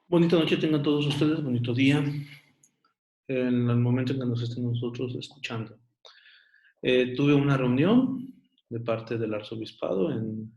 Bonita noche tengan todos ustedes, bonito día, en el momento en que nos estén nosotros escuchando. Tuve una reunión de parte del arzobispado en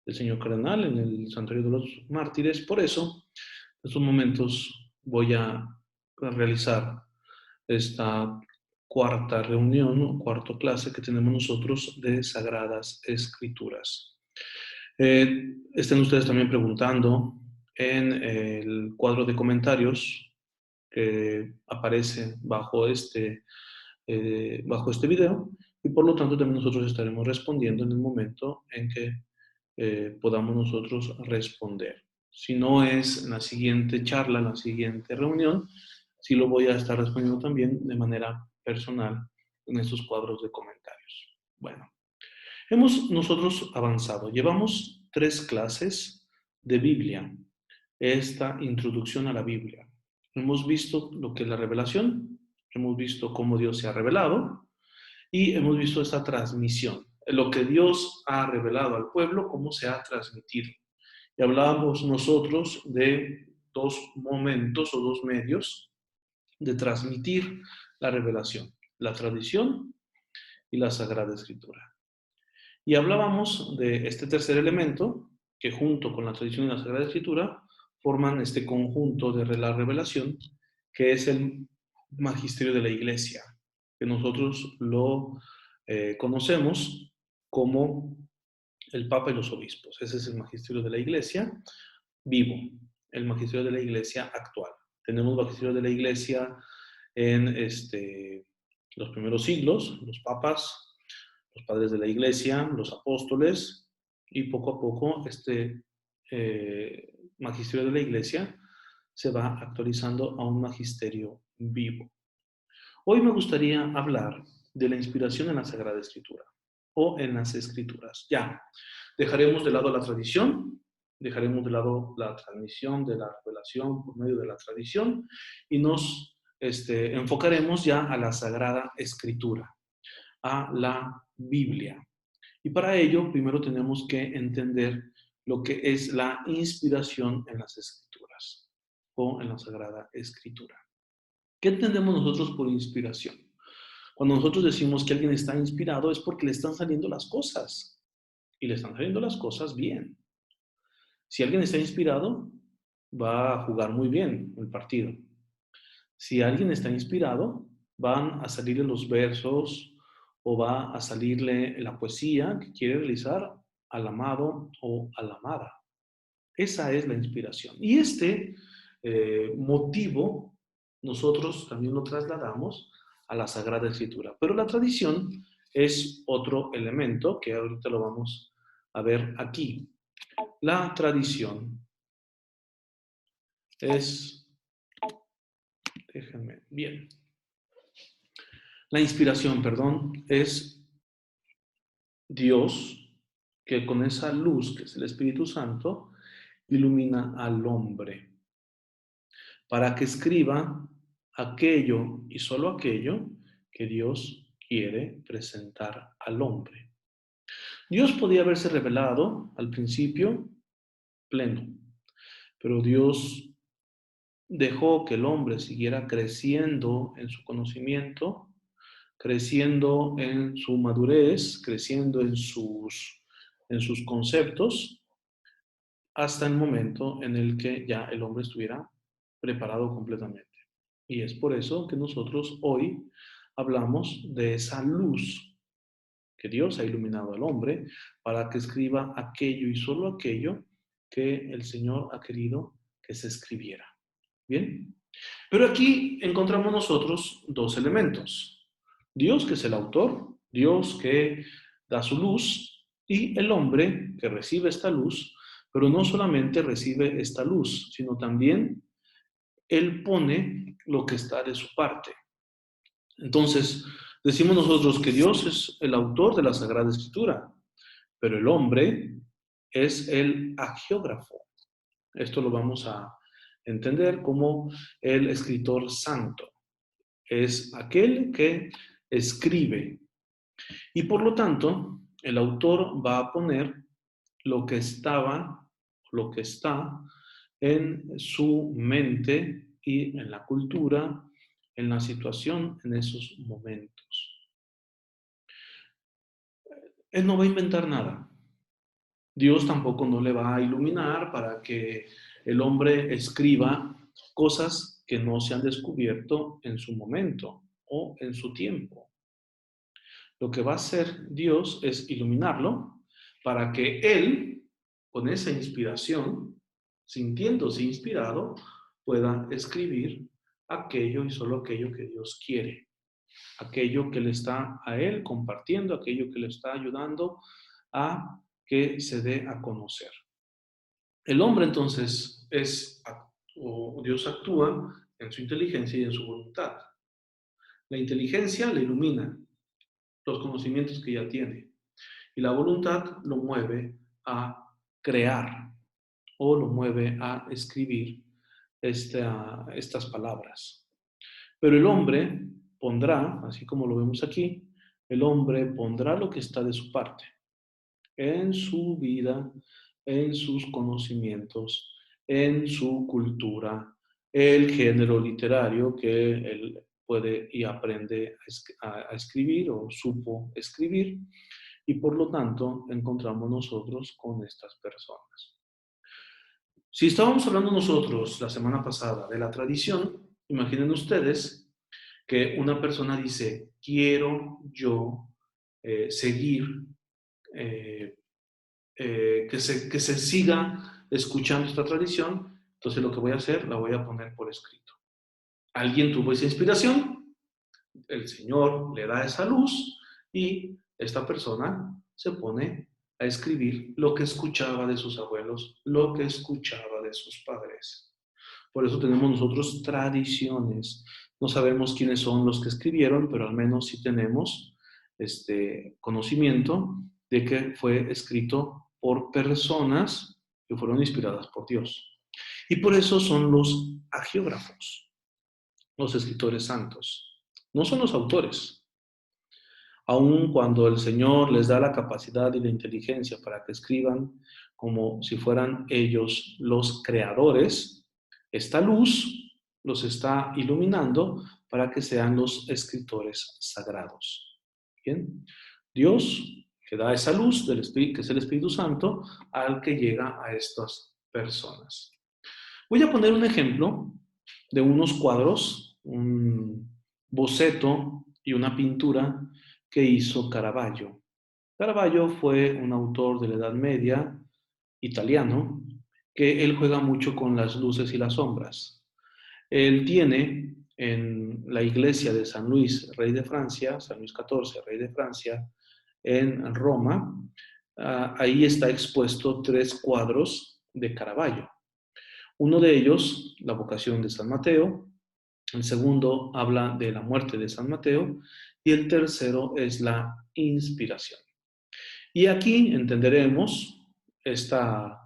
el señor cardenal en el Santuario de los Mártires. Por eso, en estos momentos voy a realizar esta cuarta reunión o cuarta clase que tenemos nosotros de Sagradas Escrituras. Estén ustedes también preguntando en el cuadro de comentarios que aparece bajo este video, y por lo tanto también nosotros estaremos respondiendo en el momento en que podamos nosotros responder. Si no es en la siguiente charla, en la siguiente reunión, sí lo voy a estar respondiendo también de manera personal en estos cuadros de comentarios. Bueno, hemos nosotros avanzado. Llevamos 3 clases de Biblia, esta introducción a la Biblia. Hemos visto lo que es la revelación, hemos visto cómo Dios se ha revelado y hemos visto esta transmisión, lo que Dios ha revelado al pueblo, cómo se ha transmitido. Y hablábamos nosotros de 2 momentos o 2 medios de transmitir la revelación, la tradición y la Sagrada Escritura. Y hablábamos de este tercer elemento, que junto con la tradición y la Sagrada Escritura forman este conjunto de la revelación, que es el magisterio de la Iglesia, que nosotros lo conocemos como el Papa y los obispos. Ese es el magisterio de la Iglesia vivo, el magisterio de la Iglesia actual. Tenemos magisterio de la Iglesia en los primeros siglos, los papas, los padres de la Iglesia, los apóstoles, y poco a poco este magisterio de la Iglesia se va actualizando a un magisterio vivo. Hoy me gustaría hablar de la inspiración en la Sagrada Escritura o en las Escrituras. Ya, dejaremos de lado la tradición, dejaremos de lado la transmisión de la revelación por medio de la tradición y nos enfocaremos ya a la Sagrada Escritura, a la Biblia. Y para ello, primero tenemos que entender lo que es la inspiración en las Escrituras o en la Sagrada Escritura. ¿Qué entendemos nosotros por inspiración? Cuando nosotros decimos que alguien está inspirado es porque le están saliendo las cosas y le están saliendo las cosas bien. Si alguien está inspirado, va a jugar muy bien el partido. Si alguien está inspirado, van a salirle los versos o va a salirle la poesía que quiere realizar al amado o a la amada. Esa es la inspiración. Y este motivo nosotros también lo trasladamos a la Sagrada Escritura. Pero la tradición es otro elemento que ahorita lo vamos a ver aquí. La tradición es, déjenme, bien, la inspiración, perdón, es Dios que con esa luz que es el Espíritu Santo ilumina al hombre para que escriba aquello y solo aquello que Dios quiere presentar al hombre. Dios podía haberse revelado al principio pleno, pero Dios dejó que el hombre siguiera creciendo en su conocimiento, creciendo en su madurez, creciendo en sus conceptos, hasta el momento en el que ya el hombre estuviera preparado completamente. Y es por eso que nosotros hoy hablamos de esa luz que Dios ha iluminado al hombre para que escriba aquello y solo aquello que el Señor ha querido que se escribiera. ¿Bien? Pero aquí encontramos nosotros 2 elementos. Dios, que es el autor, Dios que da su luz, y el hombre que recibe esta luz, pero no solamente recibe esta luz, sino también él pone lo que está de su parte. Entonces, decimos nosotros que Dios es el autor de la Sagrada Escritura, pero el hombre es el agiógrafo. Esto lo vamos a entender como el escritor santo. Es aquel que escribe. Y por lo tanto, el autor va a poner lo que estaba, lo que está en su mente y en la cultura, en la situación, en esos momentos. Él no va a inventar nada. Dios tampoco no le va a iluminar para que el hombre escriba cosas que no se han descubierto en su momento o en su tiempo. Lo que va a hacer Dios es iluminarlo para que él, con esa inspiración, sintiéndose inspirado, pueda escribir aquello y solo aquello que Dios quiere, aquello que le está a él compartiendo, aquello que le está ayudando a que se dé a conocer. El hombre entonces o Dios actúa en su inteligencia y en su voluntad. La inteligencia le ilumina los conocimientos que ya tiene y la voluntad lo mueve a crear o lo mueve a escribir estas palabras. Pero el hombre pondrá, así como lo vemos aquí, el hombre pondrá lo que está de su parte en su vida, en sus conocimientos, en su cultura, el género literario que él puede y aprende a escribir o supo escribir, y por lo tanto encontramos nosotros con estas personas. Si estábamos hablando nosotros la semana pasada de la tradición, imaginen ustedes que una persona dice, quiero yo seguir eh, que se siga escuchando esta tradición, entonces lo que voy a hacer, la voy a poner por escrito. Alguien tuvo esa inspiración, el Señor le da esa luz y esta persona se pone a escribir lo que escuchaba de sus abuelos, lo que escuchaba de sus padres. Por eso tenemos nosotros tradiciones. No sabemos quiénes son los que escribieron, pero al menos sí tenemos este conocimiento de que fue escrito por personas que fueron inspiradas por Dios. Y por eso son los agiógrafos, los escritores santos. No son los autores. Aun cuando el Señor les da la capacidad y la inteligencia para que escriban como si fueran ellos los creadores, esta luz los está iluminando para que sean los escritores sagrados. ¿Bien? Dios que da esa luz del Espíritu, que es el Espíritu Santo, al que llega a estas personas. Voy a poner un ejemplo de unos cuadros, un boceto y una pintura que hizo Caravaggio. Caravaggio fue un autor de la Edad Media italiano que él juega mucho con las luces y las sombras. Él tiene en la iglesia de San Luis, rey de Francia, San Luis XIV, rey de Francia, en Roma, ahí está expuesto 3 cuadros de Caravaggio. Uno de ellos, la vocación de San Mateo, el segundo habla de la muerte de San Mateo y el tercero es la inspiración. Y aquí entenderemos esta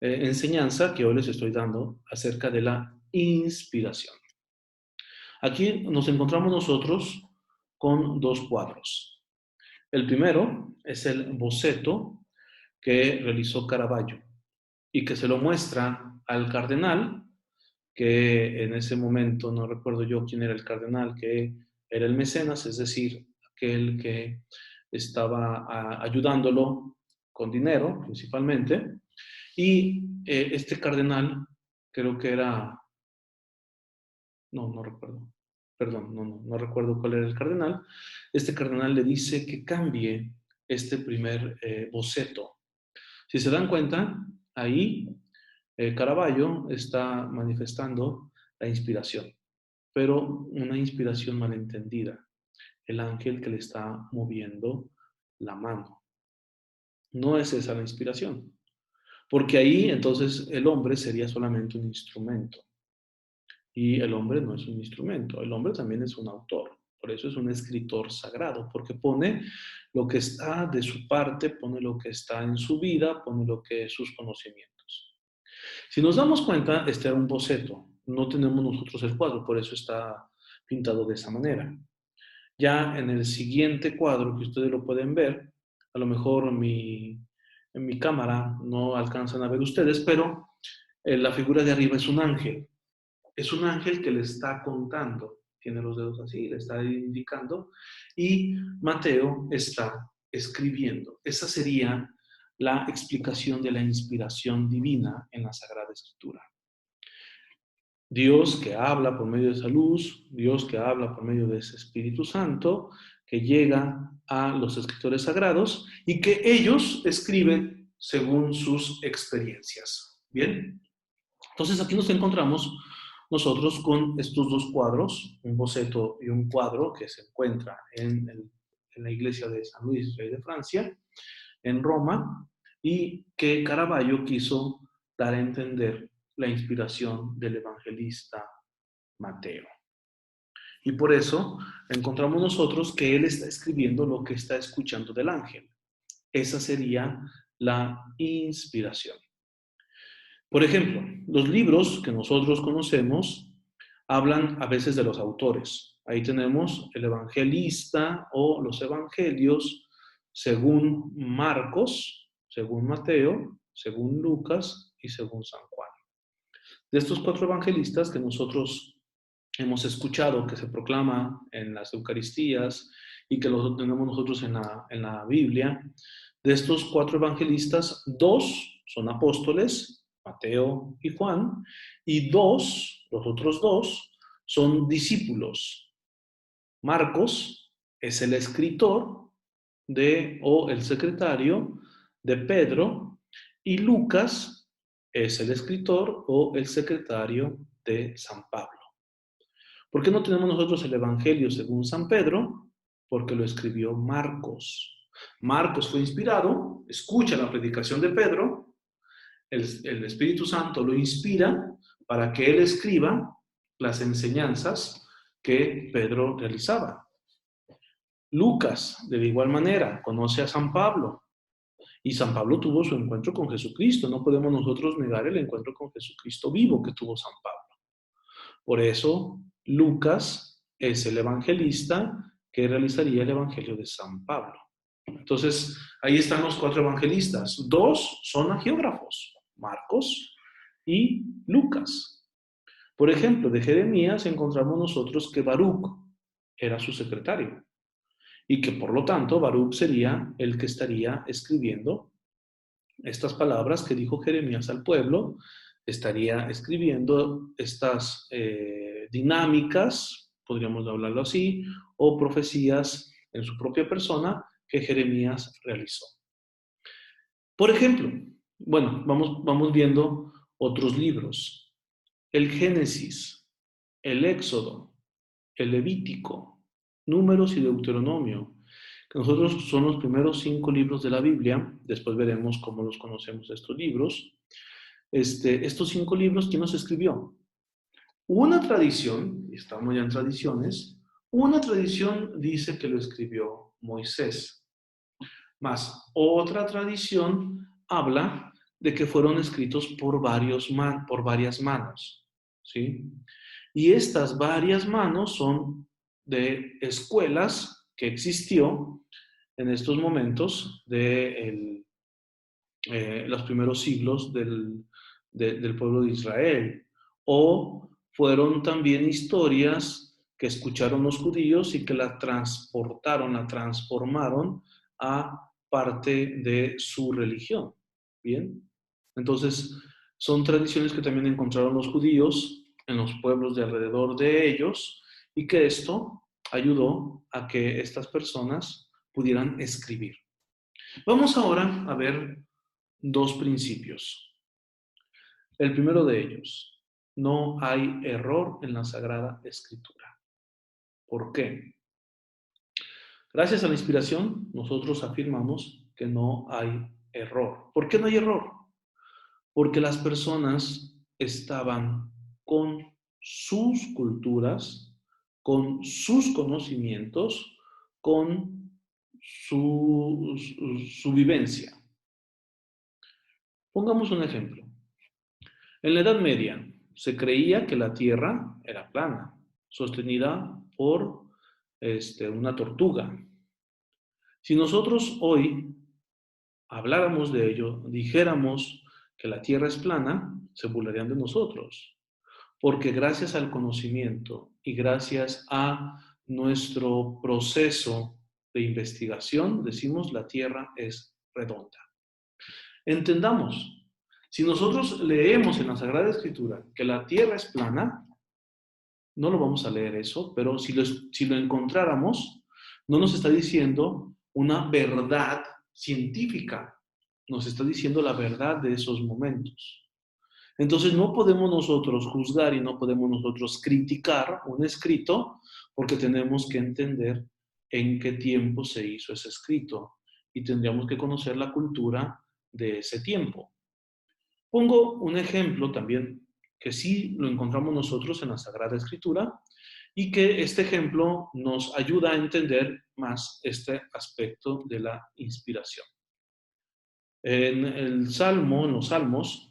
enseñanza que hoy les estoy dando acerca de la inspiración. Aquí nos encontramos nosotros con 2 cuadros. El primero es el boceto que realizó Caravaggio y que se lo muestra al cardenal, que en ese momento no recuerdo yo quién era el cardenal, que era el mecenas, es decir, aquel que estaba ayudándolo con dinero principalmente. Y este cardenal, creo que era, no recuerdo, perdón, no recuerdo cuál era el cardenal. Este cardenal le dice que cambie este primer boceto. Si se dan cuenta, ahí Caravaggio está manifestando la inspiración, pero una inspiración malentendida. El ángel que le está moviendo la mano. No es esa la inspiración, porque ahí entonces el hombre sería solamente un instrumento. Y el hombre no es un instrumento, el hombre también es un autor. Por eso es un escritor sagrado, porque pone lo que está de su parte, pone lo que está en su vida, pone lo que es sus conocimientos. Si nos damos cuenta, este era un boceto, no tenemos nosotros el cuadro, por eso está pintado de esa manera. Ya en el siguiente cuadro, que ustedes lo pueden ver, a lo mejor en mi cámara no alcanzan a ver ustedes, pero La figura de arriba es un ángel. Es un ángel que le está contando, tiene los dedos así, le está indicando, y Mateo está escribiendo. Esa sería la explicación de la inspiración divina en la Sagrada Escritura. Dios que habla por medio de esa luz, Dios que habla por medio de ese Espíritu Santo, que llega a los escritores sagrados y que ellos escriben según sus experiencias. ¿Bien? Entonces aquí nos encontramos nosotros con estos dos cuadros, un boceto y un cuadro que se encuentra en la iglesia de San Luis, rey de Francia, en Roma, y que Caravaggio quiso dar a entender la inspiración del evangelista Mateo. Y por eso encontramos nosotros que él está escribiendo lo que está escuchando del ángel. Esa sería la inspiración. Por ejemplo, los libros que nosotros conocemos hablan a veces de los autores. Ahí tenemos el evangelista o los evangelios según Marcos, según Mateo, según Lucas y según San Juan. De estos cuatro evangelistas que nosotros hemos escuchado, que se proclama en las Eucaristías y que los tenemos nosotros en la Biblia, de estos cuatro evangelistas, dos son apóstoles, Mateo y Juan, y dos, los otros dos, son discípulos. Marcos es el escritor o el secretario de Pedro, y Lucas es el escritor o el secretario de San Pablo. ¿Por qué no tenemos nosotros el Evangelio según San Pedro? Porque lo escribió Marcos. Marcos fue inspirado, escucha la predicación de Pedro, el Espíritu Santo lo inspira para que él escriba las enseñanzas que Pedro realizaba. Lucas, de igual manera, conoce a San Pablo y San Pablo tuvo su encuentro con Jesucristo. No podemos nosotros negar el encuentro con Jesucristo vivo que tuvo San Pablo. Por eso, Lucas es el evangelista que realizaría el Evangelio de San Pablo. Entonces, ahí están los cuatro evangelistas. Dos son agiógrafos, Marcos y Lucas. Por ejemplo, de Jeremías encontramos nosotros que Baruch era su secretario y que por lo tanto Baruch sería el que estaría escribiendo estas palabras que dijo Jeremías al pueblo, estaría escribiendo estas dinámicas, podríamos hablarlo así, o profecías en su propia persona que Jeremías realizó. Por ejemplo, bueno, vamos viendo otros libros. El Génesis, el Éxodo, el Levítico, Números y Deuteronomio, que nosotros son los primeros 5 libros de la Biblia. Después veremos cómo los conocemos estos libros. Estos 5 libros, ¿quién los escribió? Una tradición, y estamos ya en tradiciones, una tradición dice que lo escribió Moisés. Más otra tradición habla de que fueron escritos por varias manos, ¿sí? Y estas varias manos son de escuelas que existió en estos momentos de los primeros siglos del pueblo de Israel. O fueron también historias que escucharon los judíos y que la transportaron, la transformaron a parte de su religión. ¿Bien? Entonces, son tradiciones que también encontraron los judíos en los pueblos de alrededor de ellos y que esto ayudó a que estas personas pudieran escribir. Vamos ahora a ver dos principios. El primero de ellos, no hay error en la Sagrada Escritura. ¿Por qué? Gracias a la inspiración, nosotros afirmamos que no hay error. ¿Por qué no hay error? Porque las personas estaban con sus culturas, con sus conocimientos, con su vivencia. Pongamos un ejemplo. En la Edad Media se creía que la Tierra era plana, sostenida por una tortuga. Si nosotros hoy habláramos de ello, dijéramos que la tierra es plana, se burlarían de nosotros. Porque gracias al conocimiento y gracias a nuestro proceso de investigación, decimos la tierra es redonda. Entendamos, si nosotros leemos en la Sagrada Escritura que la tierra es plana, no lo vamos a leer eso, pero si lo encontráramos, no nos está diciendo una verdad científica, nos está diciendo la verdad de esos momentos. Entonces no podemos nosotros juzgar y no podemos nosotros criticar un escrito porque tenemos que entender en qué tiempo se hizo ese escrito y tendríamos que conocer la cultura de ese tiempo. Pongo un ejemplo también que sí lo encontramos nosotros en la Sagrada Escritura y que este ejemplo nos ayuda a entender más este aspecto de la inspiración. En los Salmos,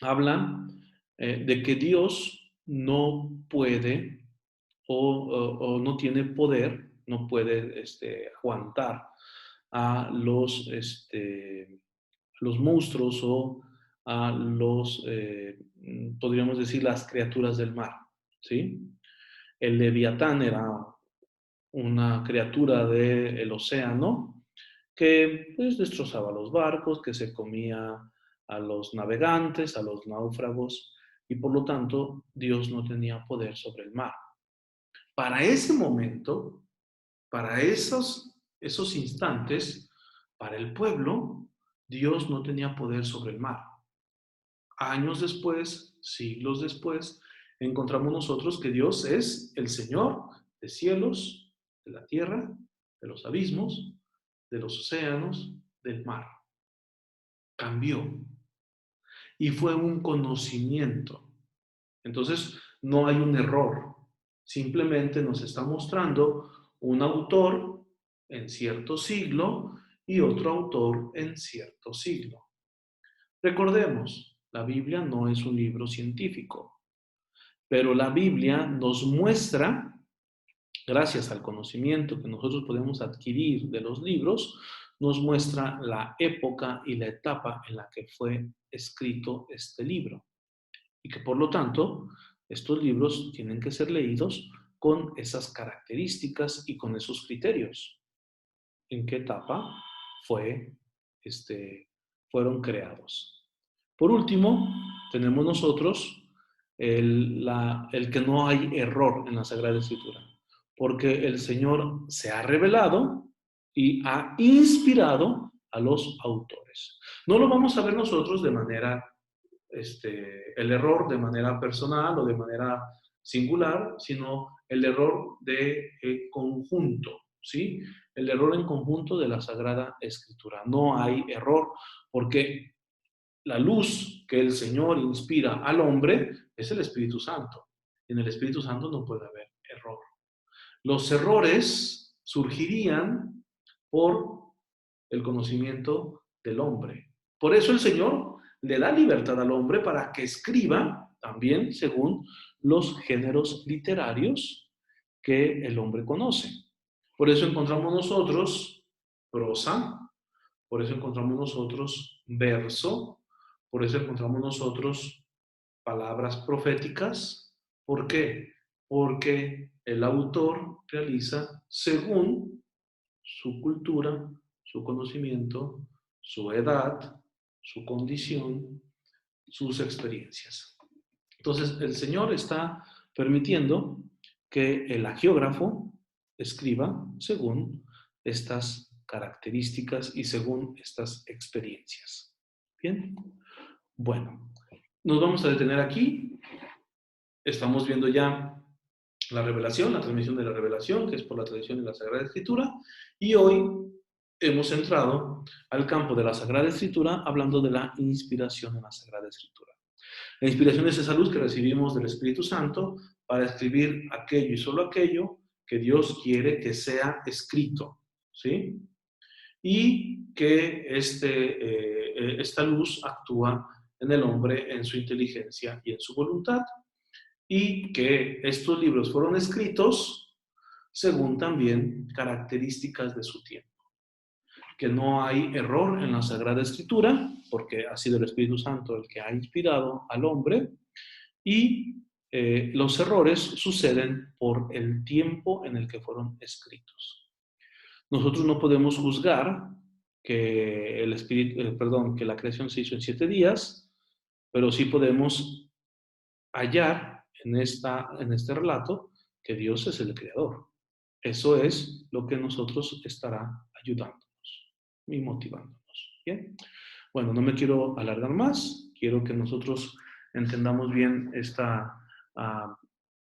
hablan de que Dios no puede o no tiene poder, no puede aguantar a los monstruos o a podríamos decir, las criaturas del mar, ¿sí? El Leviatán era una criatura del océano que pues, destrozaba los barcos, que se comía a los navegantes, a los náufragos, y por lo tanto Dios no tenía poder sobre el mar. Para ese momento, para esos instantes, para el pueblo, Dios no tenía poder sobre el mar. Años después, siglos después, encontramos nosotros que Dios es el Señor de cielos, de la tierra, de los abismos, de los océanos, del mar. Cambió. Y fue un conocimiento. Entonces, no hay un error. Simplemente nos está mostrando un autor en cierto siglo y otro autor en cierto siglo. Recordemos, la Biblia no es un libro científico, pero la Biblia nos muestra, gracias al conocimiento que nosotros podemos adquirir de los libros, nos muestra la época y la etapa en la que fue escrito este libro. Y que por lo tanto, estos libros tienen que ser leídos con esas características y con esos criterios. ¿En qué etapa fueron creados? Por último, tenemos nosotros el que no hay error en la Sagrada Escritura, porque el Señor se ha revelado y ha inspirado a los autores. No lo vamos a ver nosotros de manera, el error de manera personal o de manera singular, sino el error de conjunto, ¿sí? El error en conjunto de la Sagrada Escritura. No hay error, porque la luz que el Señor inspira al hombre es el Espíritu Santo. En el Espíritu Santo no puede haber error. Los errores surgirían por el conocimiento del hombre. Por eso el Señor le da libertad al hombre para que escriba también según los géneros literarios que el hombre conoce. Por eso encontramos nosotros prosa, por eso encontramos nosotros verso, por eso encontramos nosotros palabras proféticas. ¿Por qué? Porque el autor realiza según su cultura, su conocimiento, su edad, su condición, sus experiencias. Entonces, el Señor está permitiendo que el agiógrafo escriba según estas características y según estas experiencias. Bien, bueno, nos vamos a detener aquí. Estamos viendo ya la revelación, la transmisión de la revelación, que es por la tradición de la Sagrada Escritura, y hoy hemos entrado al campo de la Sagrada Escritura hablando de la inspiración en la Sagrada Escritura. La inspiración es esa luz que recibimos del Espíritu Santo para escribir aquello y solo aquello que Dios quiere que sea escrito, ¿sí? Y que esta luz actúa en el hombre, en su inteligencia y en su voluntad, y que estos libros fueron escritos según también características de su tiempo. Que no hay error en la Sagrada Escritura, porque ha sido el Espíritu Santo el que ha inspirado al hombre, y los errores suceden por el tiempo en el que fueron escritos. Nosotros no podemos juzgar que que la creación se hizo en 7 días, pero sí podemos hallar en este relato que Dios es el creador. Eso es lo que nosotros estará ayudándonos y motivándonos. ¿Bien? Bueno, no me quiero alargar más. Quiero que nosotros entendamos bien uh,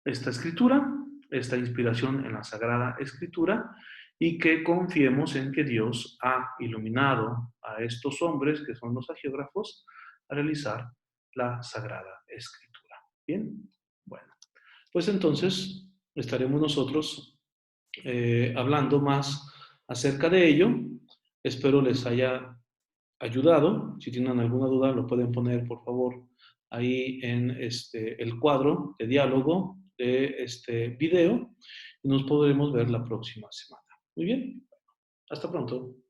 esta escritura, esta inspiración en la Sagrada Escritura, y que confiemos en que Dios ha iluminado a estos hombres, que son los agiógrafos, a realizar la Sagrada Escritura. ¿Bien? Bueno, pues entonces estaremos nosotros hablando más acerca de ello. Espero les haya ayudado. Si tienen alguna duda, lo pueden poner, por favor, ahí en el cuadro de diálogo de este video y nos podremos ver la próxima semana. Muy bien, hasta pronto.